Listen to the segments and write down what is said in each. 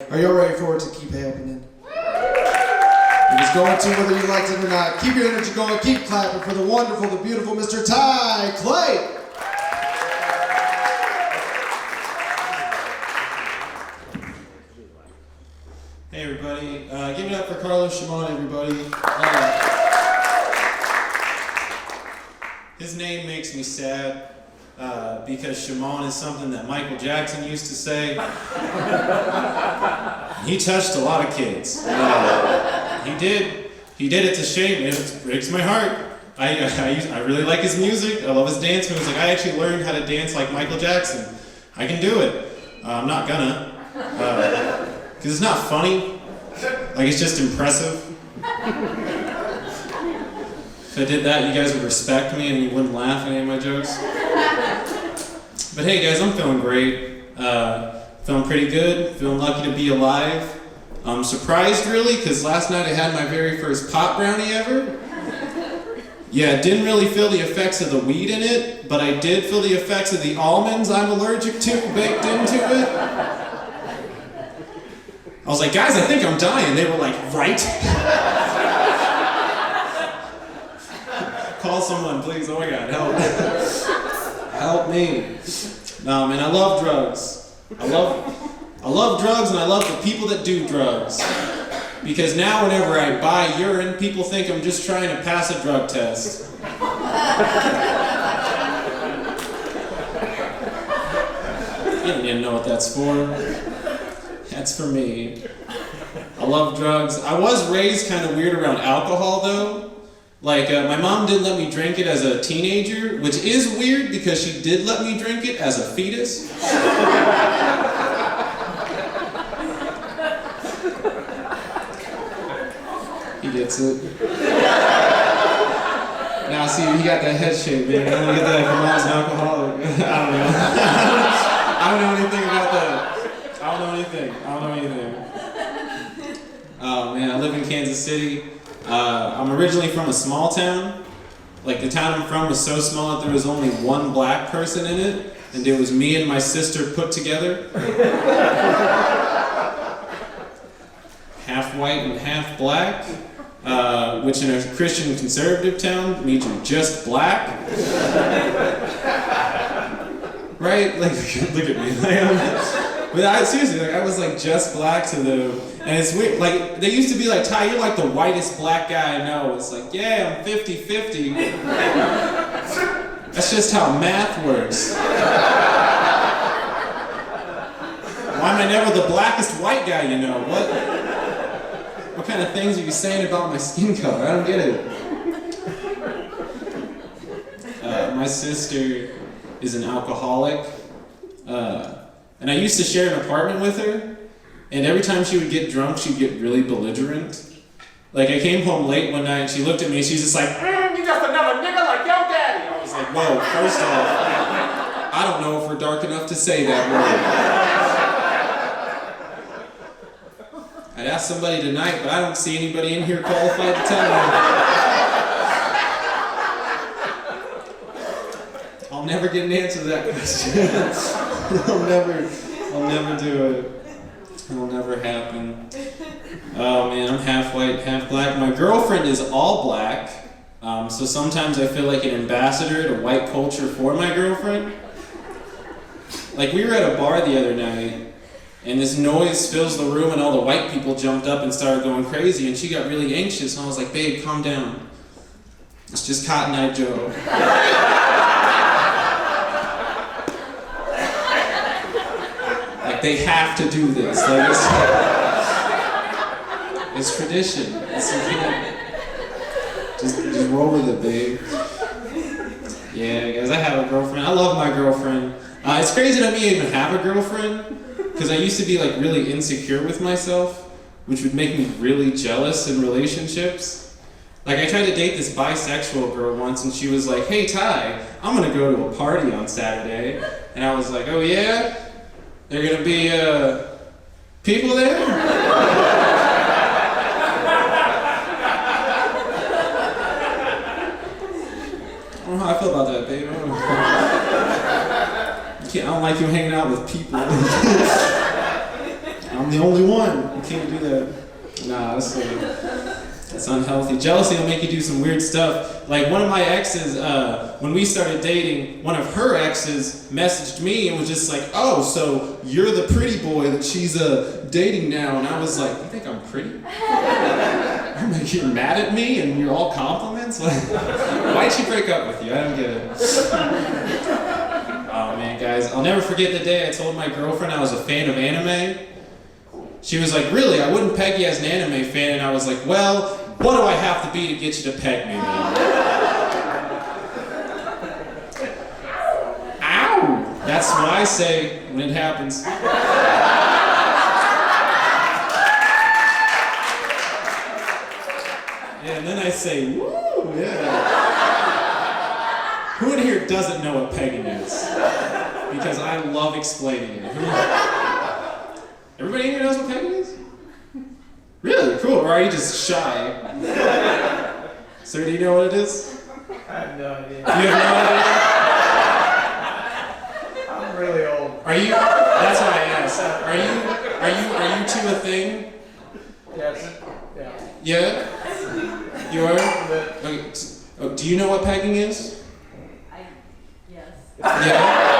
Are y'all ready for it to keep happening? It's going to, whether you like it or not. Keep your energy going, keep clapping for the wonderful, the beautiful Mr. Ty Clay. Hey everybody, give it up for Carlos Shimon, everybody. His name makes me sad because Shimon is something that Michael Jackson used to say. He touched a lot of kids. He did it to shame, and it breaks my heart. I really like his music. I love his dance moves. Like, I actually learned how to dance like Michael Jackson. I can do it. I'm not gonna. Because it's not funny. Like, it's just impressive. If I did that, you guys would respect me and you wouldn't laugh at any of my jokes. But hey guys, I'm feeling great. Feeling pretty good. Feeling lucky to be alive. I'm surprised really, because last night I had my very first pot brownie ever. Yeah, didn't really feel the effects of the weed in it, but I did feel the effects of the almonds I'm allergic to baked into it. I was like, guys, I think I'm dying. They were like, right? Call someone, please. Oh my God, help. Help me. No, man, I love drugs. I love drugs, and I love the people that do drugs. Because now whenever I buy urine, people think I'm just trying to pass a drug test. You don't even know what that's for. That's for me. I love drugs. I was raised kind of weird around alcohol though. Like, my mom didn't let me drink it as a teenager, which is weird because she did let me drink it as a fetus. He gets it. Now see, he got that head shape, man. I don't get that if your mom's an alcoholic. I don't know. I don't know anything about that. I don't know anything. Oh man, I live in Kansas City. I'm originally from a small town. Like, the town I'm from was so small that there was only one black person in it, and it was me and my sister put together. Half white and half black, which in a Christian conservative town means you're just black. Right? Like, look at me. But seriously, like, I was like just black to the, and it's weird, like, they used to be like, Ty, you're like the whitest black guy I know. It's like, yeah, I'm 50-50. That's just how math works. Why am I never the blackest white guy you know? What kind of things are you saying about my skin color? I don't get it. My sister is an alcoholic. And I used to share an apartment with her, and every time she would get drunk, she'd get really belligerent. Like, I came home late one night, and she looked at me, and she's just like, you just another nigga like your daddy. I was like, whoa, first off, I don't know if we're dark enough to say that word. I'd ask somebody tonight, but I don't see anybody in here qualified to tell me. I'll never get an answer to that question. I'll never do it. It'll never happen. Oh man, I'm half white, half black. My girlfriend is all black, so sometimes I feel like an ambassador to white culture for my girlfriend. Like, we were at a bar the other night, and this noise fills the room, and all the white people jumped up and started going crazy, and she got really anxious, and I was like, babe, calm down. It's just Cotton Eye Joe. They have to do this. Like, it's tradition. Just roll with it, babe. Yeah, guys, I have a girlfriend. I love my girlfriend. It's crazy that me even have a girlfriend, because I used to be like really insecure with myself, which would make me really jealous in relationships. Like, I tried to date this bisexual girl once, and she was like, hey Ty, I'm gonna go to a party on Saturday. And I was like, oh yeah? There are gonna be people there? I don't know how I feel about that, babe. I don't like you hanging out with people. I'm I'm the only one. You can't do that. Nah, that's unhealthy. Jealousy will make you do some weird stuff. Like one of my exes, when we started dating, one of her exes messaged me and was just like, "Oh, so you're the pretty boy that she's dating now?" And I was like, "You think I'm pretty? You're mad at me and you're all compliments? Like, why'd she break up with you? I don't get it." Oh man, guys, I'll never forget the day I told my girlfriend I was a fan of anime. She was like, "Really? I wouldn't peg you as an anime fan." And I was like, "Well, what do I have to be to get you to peg me then?" Ow! That's what I say when it happens. Yeah, and then I say, "Woo, yeah." Who in here doesn't know what pegging is? Because I love explaining it. Everybody in here knows what pegging is? Really? Cool. Or are you just shy? Sir, do you know what it is? I have no idea. You have no idea? I'm really old. Are you? That's why I asked. Are you two a thing? Yes. Yeah. Yeah? You are? Okay. Oh, do you know what pegging is? Yes. Yeah?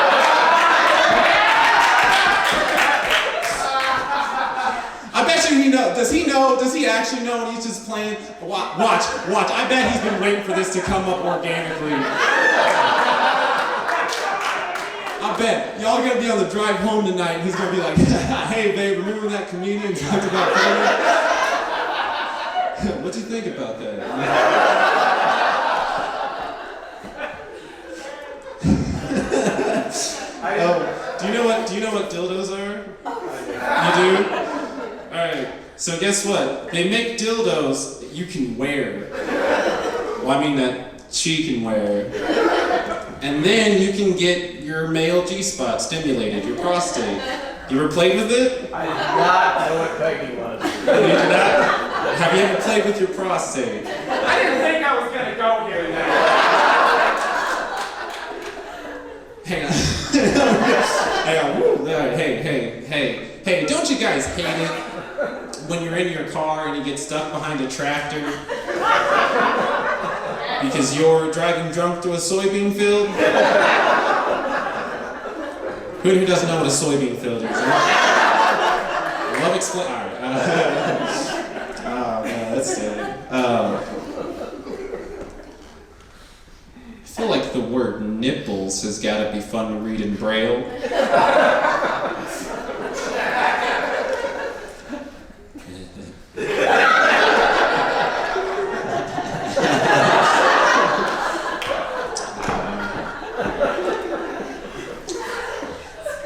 I bet you he knows. Does he know? Does he actually know and he's just playing? Watch. I bet he's been waiting for this to come up organically. I bet. Y'all gonna be on the drive home tonight and he's gonna be like, "Hey babe, remember that comedian talked about pegging? What'd you think about that?" Oh, do you know what dildos are? You do? Alright, so guess what? They make dildos that you can wear. Well, I mean that she can wear. And then you can get your male G-spot stimulated, your prostate. You ever played with it? I did not know what pegging was. You did not? Have you ever played with your prostate? I didn't think I was gonna go here now. Hang on. Hang on. Woo. Hey, don't you guys hate it when you're in your car and you get stuck behind a tractor because you're driving drunk to a soybean field? Who doesn't know what a soybean field is? I love explain. Alright. Oh man, that's silly. I feel like the word nipples has got to be fun to read in Braille.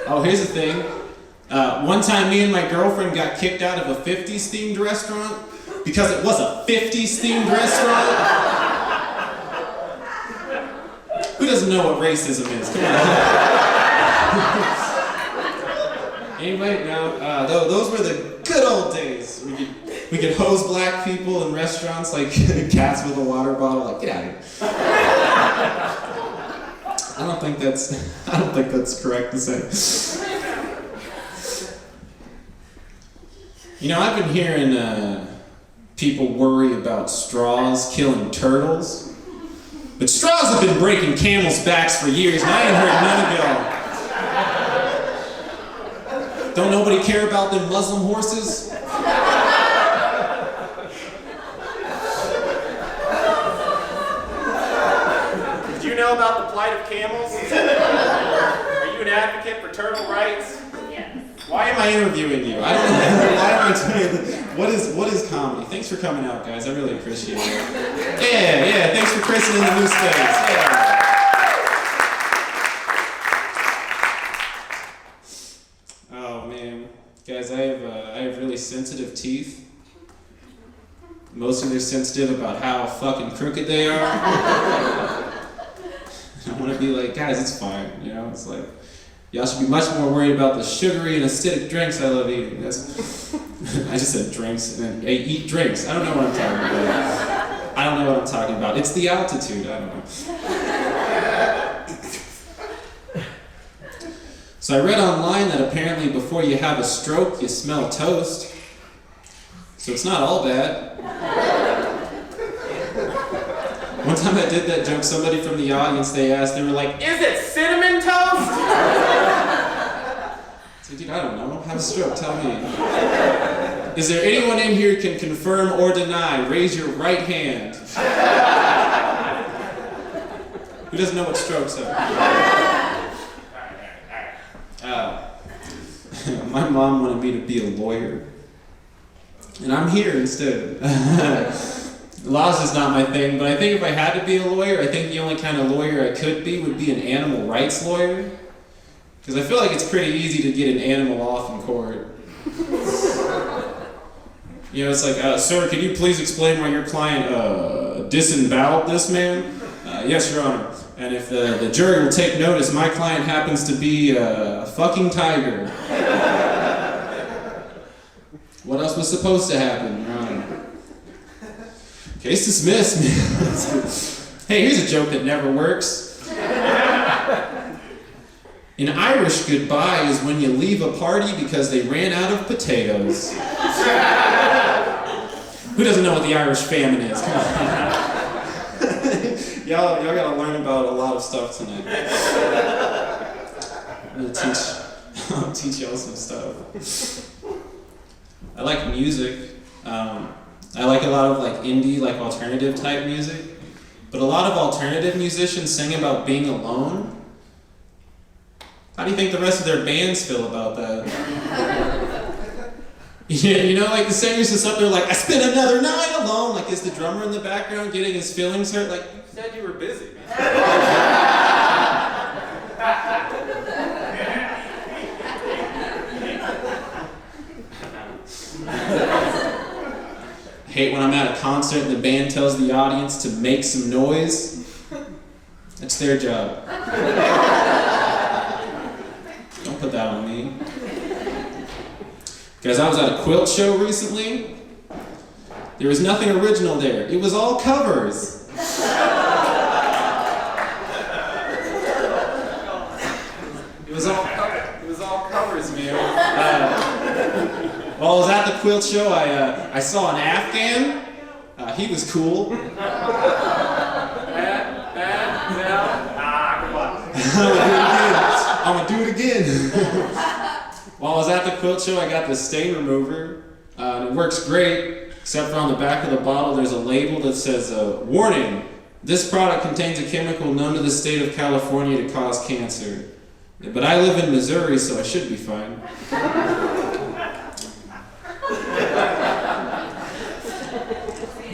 Oh, here's the thing. One time me and my girlfriend got kicked out of a 50s themed restaurant because it was a 50s themed restaurant. Who doesn't know what racism is? Come on. Anyway, no, those were the good old days. We could hose black people in restaurants like cats with a water bottle. Like, get out of here. I don't think that's correct to say. You know, I've been hearing people worry about straws killing turtles. But straws have been breaking camels' backs for years, and I ain't heard none of y'all. Don't nobody care about them Muslim horses? Did you know about the plight of camels? Are you an advocate for turtle rights? Yes. Why am I interviewing you? I don't know. Why am I doing this? What is comedy? Thanks for coming out, guys. I really appreciate it. Yeah. Thanks for christening the new space. Yeah. Oh man, guys, I have really sensitive teeth. Mostly they're sensitive about how fucking crooked they are. I want to be like, guys, it's fine. You know, it's like. Y'all should be much more worried about the sugary and acidic drinks I love eating. I just said drinks and then eat drinks. I don't know what I'm talking about. It's the altitude. I don't know. So So I read online that apparently before you have a stroke, you smell toast. So it's not all bad. One time I did that joke, somebody from the audience, they were like, Is it cinnamon toast? I said, dude, I don't know, have a stroke, tell me. Is there anyone in here who can confirm or deny? Raise your right hand. Who doesn't know what strokes are? My mom wanted me to be a lawyer. And I'm here instead. Laws is not my thing, but I think if I had to be a lawyer, I think the only kind of lawyer I could be would be an animal rights lawyer. Because I feel like it's pretty easy to get an animal off in court. You know, it's like, sir, can you please explain why your client disemboweled this man? Yes, Your Honor. And if the jury will take notice, my client happens to be a fucking tiger. What else was supposed to happen, Your Honor? Case dismissed, man. Hey, here's a joke that never works. An Irish goodbye is when you leave a party because they ran out of potatoes. Who doesn't know what the Irish famine is? Come on. y'all gotta learn about a lot of stuff tonight. I'll teach y'all some stuff. I like music. I like a lot of like indie, like alternative type music. But a lot of alternative musicians sing about being alone. How do you think the rest of their bands feel about that? Yeah, you know, like the singer's just up there like, I spent another night alone. Like, is the drummer in the background getting his feelings hurt? Like, You said you were busy, man. hate when I'm at a concert and the band tells the audience to make some noise. It's their job. Don't put that on me. Guys, I was at a quilt show recently. There was nothing original there. It was all covers. It was all covers, man. While I was at the quilt show, I saw an Afghan. He was cool. Come on. I'm gonna do it again. While I was at the quilt show, I got this stain remover. It works great, except for on the back of the bottle, there's a label that says, warning, this product contains a chemical known to the state of California to cause cancer. But I live in Missouri, so I should be fine.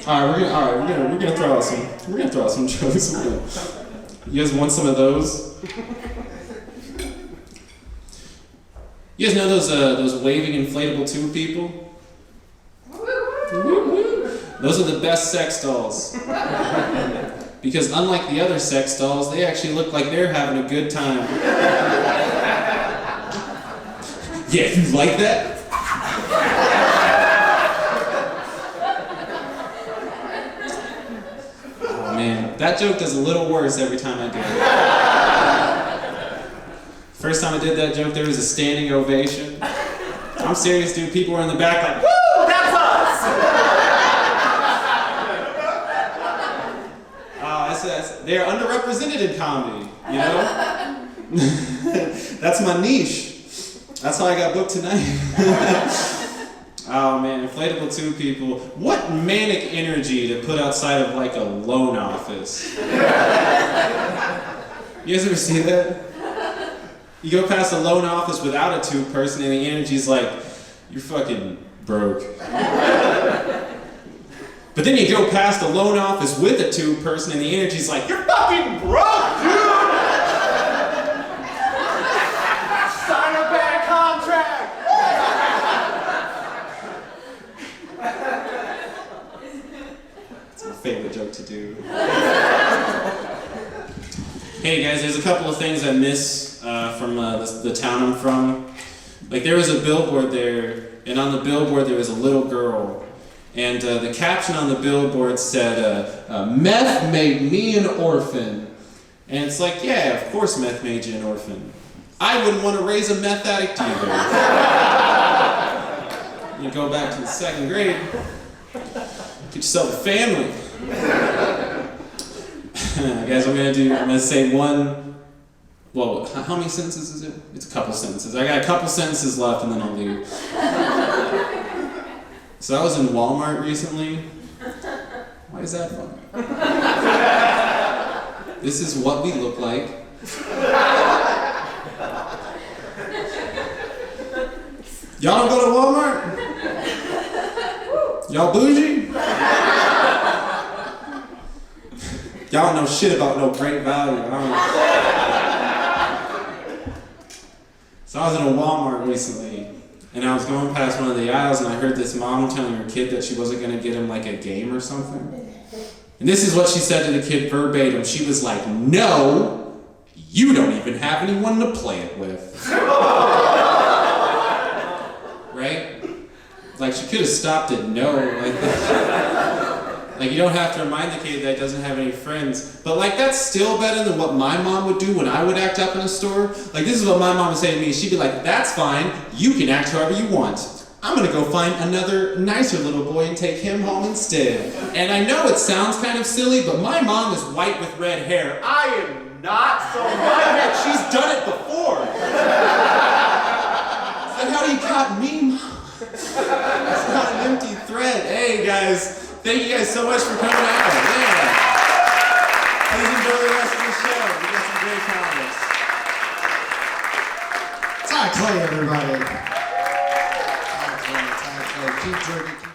We're gonna throw out some jokes. You guys want some of those? You guys know those waving inflatable tube people? Those are the best sex dolls. Because unlike the other sex dolls, they actually look like they're having a good time. Yeah, you like that? Oh man, that joke does a little worse every time I do it. First time I did that joke, there was a standing ovation. I'm serious, dude. People were in the back like, Woo! That's us! They're underrepresented in comedy, you know? That's my niche. That's how I got booked tonight. Oh man, inflatable tube people. What manic energy to put outside of like a loan office. You guys ever see that? You go past a loan office without a tube person and the energy's like, you're fucking broke. But then you go past a loan office with a tube person and the energy's like, you're fucking broke, dude! Sign a bad contract! It's my favorite joke to do. Hey guys, there's a couple of things I miss from the town I'm from. Like there was a billboard there, and on the billboard there was a little girl. And the caption on the billboard said, meth made me an orphan. And it's like, yeah, of course meth made you an orphan. I wouldn't want to raise a meth addict either. You go back to the 2nd grade, get yourself a family. Guys, I'm gonna say one, well, how many sentences is it? It's a couple sentences. I got a couple sentences left and then I'll leave. So I was in Walmart recently. Why is that fun? This is what we look like. Y'all don't go to Walmart? Y'all bougie? Y'all don't know shit about no great value. So I was in a Walmart recently, and I was going past one of the aisles, and I heard this mom telling her kid that she wasn't going to get him like a game or something. And this is what she said to the kid verbatim. She was like, "No, you don't even have anyone to play it with." Right? Like, she could have stopped at no. Like, you don't have to remind the kid that he doesn't have any friends. But, like, that's still better than what my mom would do when I would act up in a store. Like, this is what my mom would say to me. She'd be like, "That's fine. You can act however you want. I'm gonna go find another nicer little boy and take him home instead." And I know it sounds kind of silly, but my mom is white with red hair. I am not, so my head, she's done it before. So how do you caught me, Mom? It's not an empty thread. Hey, guys. Thank you guys so much for coming out. Yeah. Please enjoy the rest of the show. We got some great comments. Ty Clay, everybody. Ty Clay. Keep drinking.